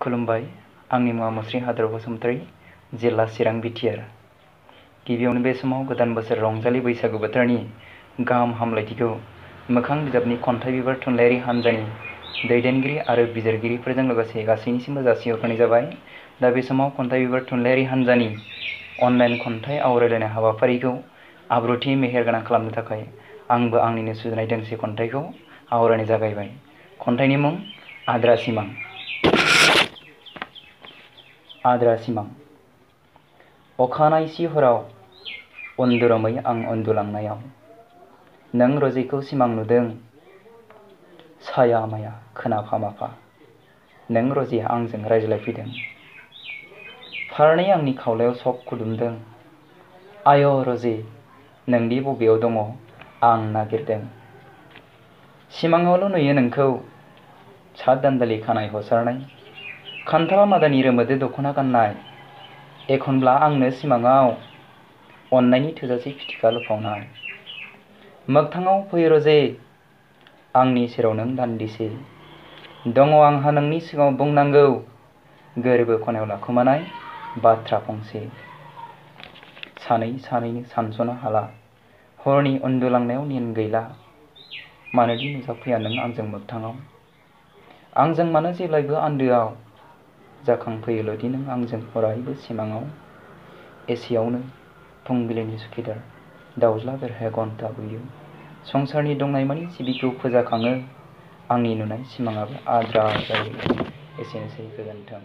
खुलुमबाय। आंनि मुङा मुस्रि हादर बसुमतारी, जिल्ला चिरां बिटिआर। गिबियावनो बे समाव गोदान बोसोर रंजालि बैसागु बोथोरनि गाहाम हामलायथिखौ मोखां बिजाबनि खन्थाइ बिबार थुनलाइयारि हान्जानि दैदेनगिरि आरो बिजिरगिरिफोरजों लोगोसे गासैनिसिमबो जासिहरनाय जाबाय। दा बे समाव खन्थाइ बिबार थुनलाइयारि हान्जानि अनलाइन खन्थाइ आवरायलायनाय हाबाफारिखौ आब्रुथि मेहेरगोनां खालामनो थाखाय आंबो आंनिनो सुजुनाय दोंसे खन्थाइखौ आवरायनाय जागायबाय। खन्थाइनि मुं आद्रा सिमां। आद्रा सिमां। अखानायसि हराव उन्दुरोमै आं उन्दुलांनायाव नों रजेखौ सिमां नुदों, साया माया खोनाफा माफा नों रजेया आंजों रायज्लायफैदों। फारनै आंनि खावलायाव सक खुदुमदों, आय' रजे नोंदि बबेयाव दङ आं नागिरदों। सिमाङावल' नुयो नोंखौ सा दान्दालि खानाय हसारनाय, खान्थाल मादानि रोमोदो दख'ना गाननाय। एखनब्ला आंनो सिमाङाव अननायनि थोजासे फिथिखा लुफावनाय। मोगथाङाव फै रजे आंनि सेराव नों दान्दिसे, दङ आंहा नोंनि सिगाङाव बुंनांगौ गोरबो खनायाव लाखुमानाय बाथ्रा फंसे। सानै सानैनो सानस'नो हाला हरनि उन्दुलांनायाव नेन गैला, मानोदि नुजाफैया नों आंजों मोगथाङाव। आंजों मानो जेब्लायबो आन्दोआव जाखांफैयोल'दि नों आंजों अरायबो सिमाङाव। एसेयावनो फुंबिलिनि सुखिदार दाउज्ला बेरहाया घन्टा बुयो, संसारनि दंनायमानि जिबिखौ फोजाखाङो, आंनि नुनाय सिमाङाबो आद्रा जायो। एसेनोसै, गोजोन्थों।